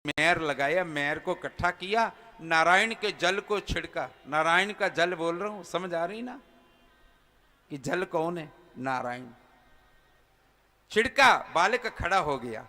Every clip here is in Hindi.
मेहर लगाया, मेहर को इकट्ठा किया, नारायण के जल को छिड़का। नारायण का जल बोल रहा हूं, समझ आ रही ना कि जल कौन है? नारायण। छिड़का, बालक खड़ा हो गया।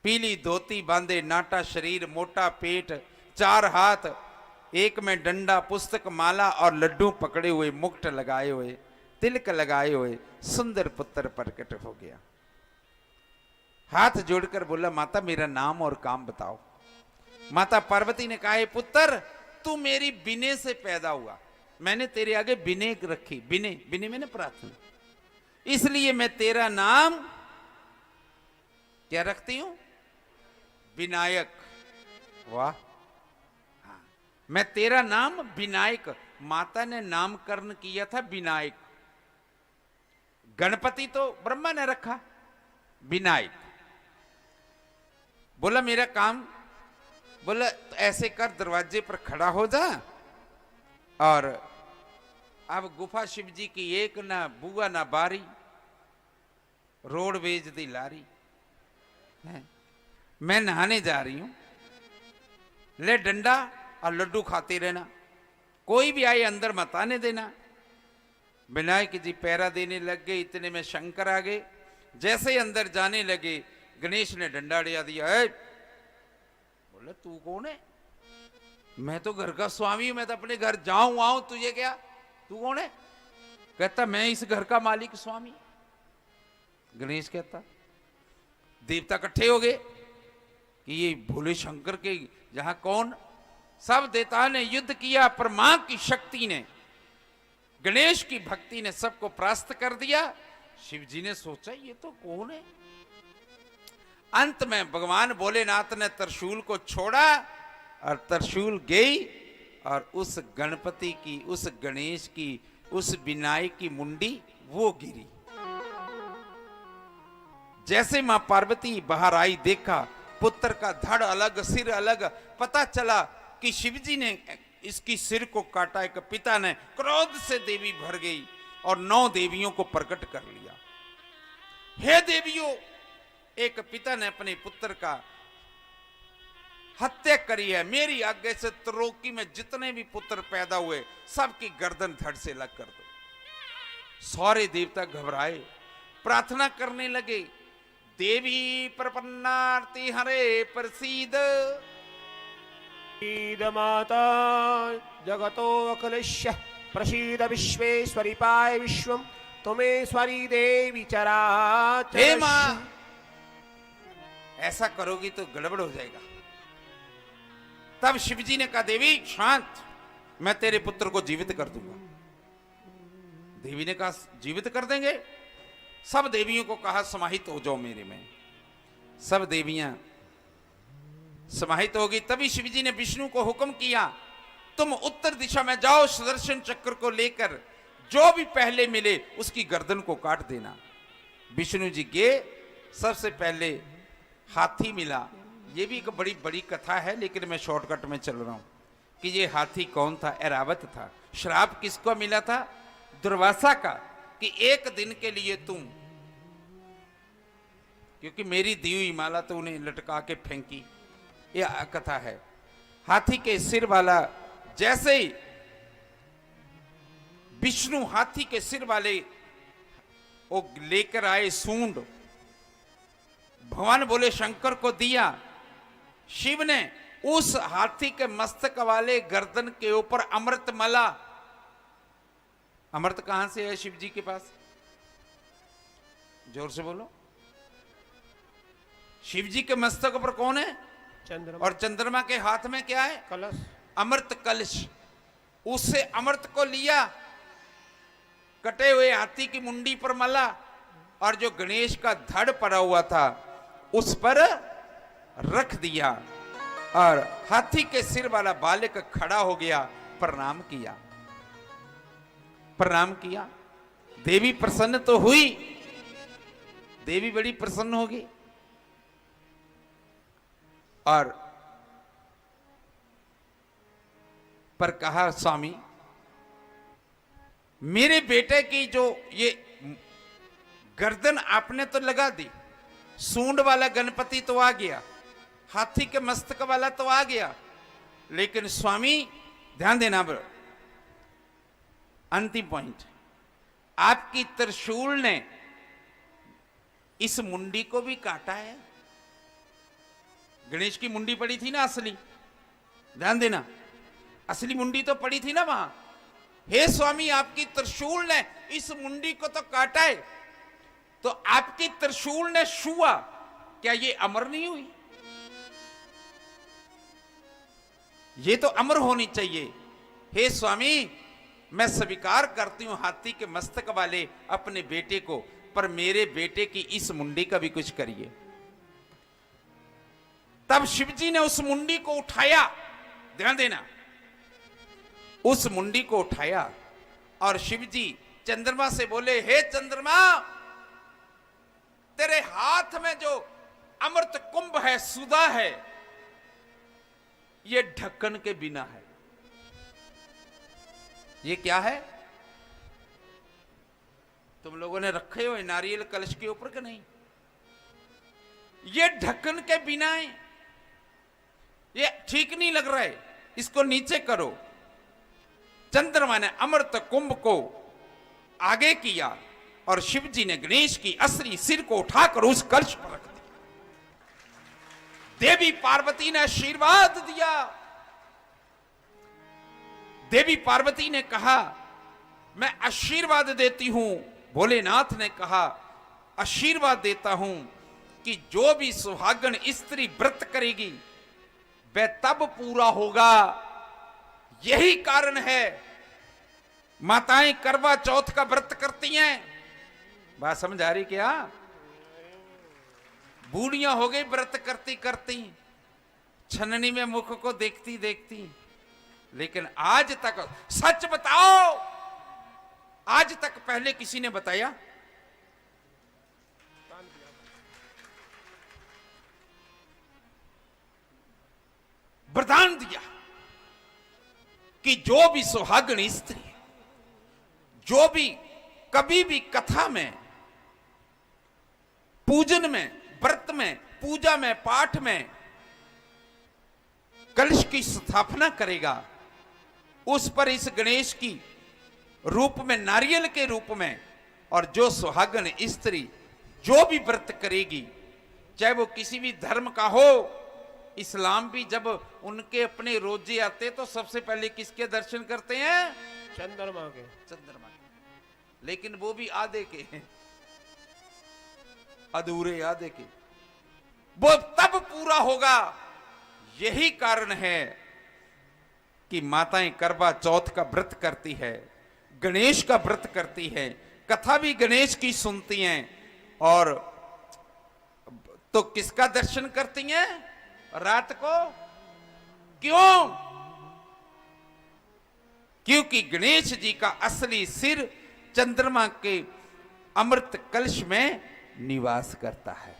पीली धोती बांधे, नाटा शरीर, मोटा पेट, 4 हाथ, एक में डंडा, पुस्तक माला और लड्डू पकड़े हुए, मुकुट लगाए हुए, तिलक लगाए हुए सुंदर पुत्र प्रकट हो गया। हाथ जोड़कर बोला, माता मेरा नाम और काम बताओ। माता पार्वती ने कहा, पुत्र तू मेरी बिने से पैदा हुआ, मैंने तेरे आगे बिने रखी। बिने, बिने मैंने प्रार्थना, इसलिए मैं तेरा नाम क्या रखती हूं? विनायक। वाह, हाँ, मैं तेरा नाम विनायक। माता ने नामकरण किया था विनायक। गणपति तो ब्रह्मा ने रखा, विनायक। बोला मेरा काम, बोला ऐसे कर, दरवाजे पर खड़ा हो जा, और अब गुफा शिव जी की एक ना बुआ ना बारी, रोडवेज दी लारी है। मैं नहाने जा रही हूं, ले डंडा और लड्डू खाते रहना, कोई भी आए अंदर मत आने देना। विनायक जी पैरा देने लग गए, इतने में शंकर आ गए। जैसे ही अंदर जाने लगे, गणेश ने डंडा डिया दिया। बोले तू कौन है? मैं तो घर का स्वामी हूं, मैं तो अपने घर जाऊं आऊं, तुझे क्या? तू कौन है? कहता मैं इस घर का मालिक स्वामी। गणेश कहता, देवता इकट्ठे हो गए कि ये भोले शंकर के जहां कौन? सब देवताओं ने युद्ध किया, पर मां की शक्ति ने, गणेश की भक्ति ने सबको परास्त कर दिया। शिव जी ने सोचा ये तो कौन है? अंत में भगवान भोलेनाथ ने त्रिशूल को छोड़ा और त्रिशूल गई और उस गणपति की, उस गणेश की, उस विनायक की मुंडी वो गिरी। जैसे मां पार्वती बाहर आई, देखा पुत्र का धड़ अलग, सिर अलग। पता चला कि शिवजी ने इसकी सिर को काटा। एक पिता ने क्रोध से देवी भर गई और 9 देवियों को प्रकट कर लिया। हे देवियों, एक पिता ने अपने पुत्र का हत्या करी है, मेरी आज्ञा से त्रिलोकी में जितने भी पुत्र पैदा हुए सबकी गर्दन धड़ से अलग कर दो। सारे देवता घबराए, प्रार्थना करने लगे, देवी प्रपन्नार्ति हरे प्रसीद। माता जगतो अखिलेश्य प्रसीद विश्वेश्वरी पाय विश्वम तुमेश्वरी देवी चराचर। हे मां, ऐसा करोगी तो गड़बड़ हो जाएगा। तब शिवजी ने कहा, देवी शांत, मैं तेरे पुत्र को जीवित कर दूंगा। देवी ने कहा जीवित कर देंगे? सब देवियों को कहा समाहित हो जाओ मेरे में। सब देवियां समाहित हो गई। तभी शिवजी ने विष्णु को हुक्म किया, तुम उत्तर दिशा में जाओ, सुदर्शन चक्र को लेकर जो भी पहले मिले उसकी गर्दन को काट देना। विष्णु जी गए, सबसे पहले हाथी मिला। ये भी एक बड़ी बड़ी कथा है, लेकिन मैं शॉर्टकट में चल रहा हूं कि ये हाथी कौन था? ऐरावत था। श्राप किसको मिला था? दुर्वासा का, कि एक दिन के लिए तुम, क्योंकि मेरी दी हुई माला तो उन्हें लटका के फेंकी, ये कथा है। हाथी के सिर वाला, जैसे ही विष्णु हाथी के सिर वाले वो लेकर आए सूंड, भगवान बोले शंकर को दिया। शिव ने उस हाथी के मस्तक वाले गर्दन के ऊपर अमृत मला। अमृत कहां से है शिव जी के पास? जोर से बोलो। शिव जी के मस्तक पर कौन है? चंद्रमा। और चंद्रमा के हाथ में क्या है? कलश, अमृत कलश। उससे अमृत को लिया, कटे हुए हाथी की मुंडी पर मला, और जो गणेश का धड़ पड़ा हुआ था उस पर रख दिया, और हाथी के सिर वाला बालक खड़ा हो गया, प्रणाम किया। प्रणाम किया। देवी प्रसन्न तो हुई, देवी बड़ी प्रसन्न होगी, और पर कहा स्वामी, मेरे बेटे की जो ये गर्दन आपने तो लगा दी, सूंड वाला गणपति तो आ गया, हाथी के मस्तक वाला तो आ गया, लेकिन स्वामी ध्यान देना ब्रो, अंतिम पॉइंट, आपकी त्रिशूल ने इस मुंडी को भी काटा है। गणेश की मुंडी पड़ी थी ना असली, ध्यान देना, असली मुंडी तो पड़ी थी ना वहां। हे स्वामी, आपकी त्रिशूल ने इस मुंडी को तो काटा है, तो आपकी त्रिशूल ने छुआ, क्या ये अमर नहीं हुई? ये तो अमर होनी चाहिए। हे स्वामी, मैं स्वीकार करती हूं हाथी के मस्तक वाले अपने बेटे को, पर मेरे बेटे की इस मुंडी का भी कुछ करिए। तब शिवजी ने उस मुंडी को उठाया, ध्यान देना, उस मुंडी को उठाया और शिवजी चंद्रमा से बोले, हे चंद्रमा, तेरे हाथ में जो अमृत कुंभ है, सुधा है, ये ढक्कन के बिना है। ये क्या है? तुम लोगों ने रखे हो नारियल कलश के ऊपर कि नहीं? ये ढक्कन के बिना है, ये ठीक नहीं लग रहा है, इसको नीचे करो। चंद्रमा ने अमृत कुंभ को आगे किया और शिवजी ने गणेश की असली सिर को उठाकर उस कलश पर रख दिया। देवी पार्वती ने आशीर्वाद दिया। देवी पार्वती ने कहा, मैं आशीर्वाद देती हूं। भोलेनाथ ने कहा, आशीर्वाद देता हूं कि जो भी सुहागन स्त्री व्रत करेगी वह तब पूरा होगा। यही कारण है माताएं करवा चौथ का व्रत करती हैं। बात समझ आ रही क्या? बूढ़ियां हो गई व्रत करती करती, छननी में मुख को देखती देखती, लेकिन आज तक, सच बताओ, आज तक पहले किसी ने बताया? वरदान दिया कि जो भी सुहागन स्त्री, जो भी कभी भी कथा में, पूजन में, व्रत में, पूजा में, पाठ में कलश की स्थापना करेगा, उस पर इस गणेश की रूप में, नारियल के रूप में, और जो सुहागन स्त्री जो भी व्रत करेगी, चाहे वो किसी भी धर्म का हो, इस्लाम भी जब उनके अपने रोजे आते तो सबसे पहले किसके दर्शन करते हैं? चंद्रमा के। चंद्रमा के, लेकिन वो भी आधे के हैं, अधूरे आधे के, वो तब पूरा होगा। यही कारण है कि माताएं करवा चौथ का व्रत करती है, गणेश का व्रत करती है, कथा भी गणेश की सुनती हैं, और तो किसका दर्शन करती हैं रात को? क्यों? क्योंकि गणेश जी का असली सिर चंद्रमा के अमृत कलश में निवास करता है।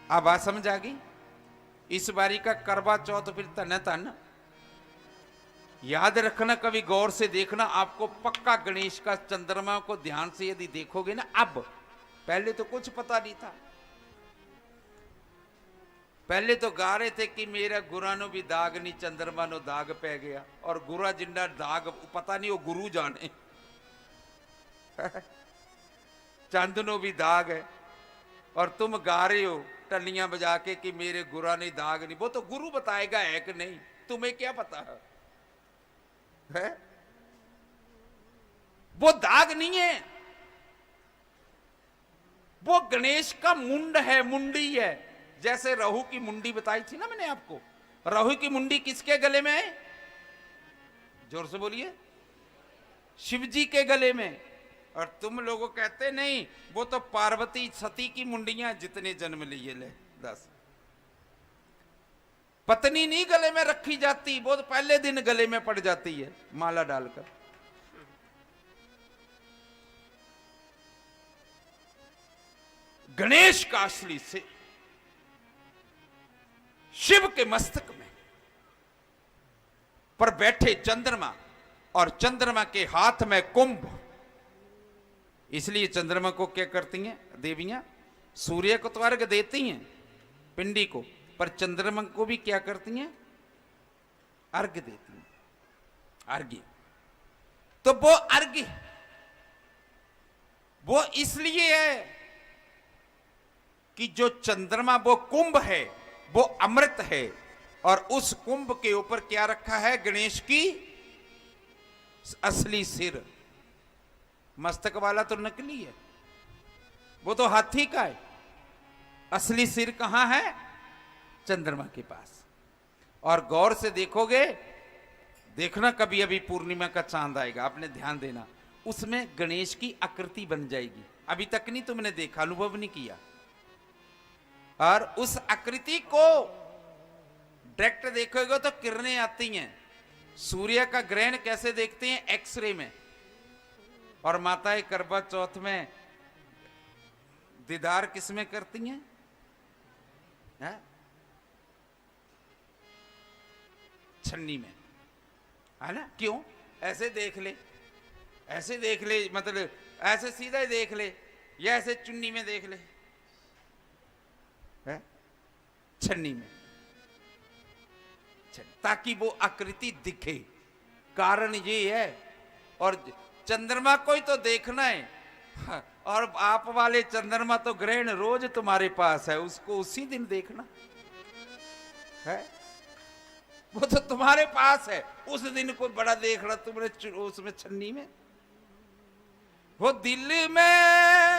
अब बात समझ आ गई? इस बारी का करवा चौथ फिर तन तन याद रखना, कभी गौर से देखना, आपको पक्का गणेश का चंद्रमा को ध्यान से यदि देखोगे ना, अब पहले तो कुछ पता नहीं था, पहले तो गा रहे थे कि मेरा गुरा नो भी दाग नहीं, चंद्रमा नो दाग पै गया, और गुरा जिन्ना दाग पता नहीं, वो गुरु जाने चंद नो भी दाग है, और तुम गा रहे हो टलियां बजा के कि मेरे गुरा ने दाग नहीं। वो तो गुरु बताएगा है कि नहीं, तुम्हें क्या पता है? वो दाग नहीं है, वो गणेश का मुंड है, मुंडी है। जैसे रहू की मुंडी बताई थी ना मैंने आपको, रहू की मुंडी किसके गले में है? जोर से बोलिए। शिवजी के गले में। और तुम लोगों कहते नहीं वो तो पार्वती सती की मुंडियां जितने जन्म लिए ले 10, पत्नी नहीं गले में रखी जाती, वो तो पहले दिन गले में पड़ जाती है माला डालकर। गणेश का असली से शिव के मस्तक में पर बैठे चंद्रमा, और चंद्रमा के हाथ में कुंभ। इसलिए चंद्रमा को क्या करती हैं देवियां? सूर्य को तो अर्घ देती हैं पिंडी को, पर चंद्रमा को भी क्या करती हैं? अर्घ देती हैं, अर्घ्य। तो वो अर्घ्य वो इसलिए है कि जो चंद्रमा वो कुंभ है, वो अमृत है, और उस कुंभ के ऊपर क्या रखा है? गणेश की असली सिर। मस्तक वाला तो नकली है, वो तो हाथी का है। असली सिर कहां है? चंद्रमा के पास। और गौर से देखोगे, देखना कभी अभी पूर्णिमा का चांद आएगा, आपने ध्यान देना, उसमें गणेश की आकृति बन जाएगी। अभी तक नहीं तुमने देखा, अनुभव नहीं किया। और उस आकृति को डायरेक्ट देखोगे तो किरणें आती हैं। सूर्य का ग्रहण कैसे देखते हैं? एक्सरे में। और माताएं करवा चौथ में दीदार किसमें करती हैं? है? छन्नी में, है ना? क्यों? ऐसे देख ले, ऐसे देख ले, मतलब ऐसे सीधा ही देख ले, या ऐसे चुन्नी में देख ले, है? छन्नी में, ताकि वो आकृति दिखे। कारण ये है। और चंद्रमा को ही तो देखना है, और आप वाले चंद्रमा तो ग्रहण रोज तुम्हारे पास है, उसको उसी दिन देखना है। वो तो तुम्हारे पास है, उस दिन कोई बड़ा देख रहा तुमने उसमें छन्नी में। वो दिल में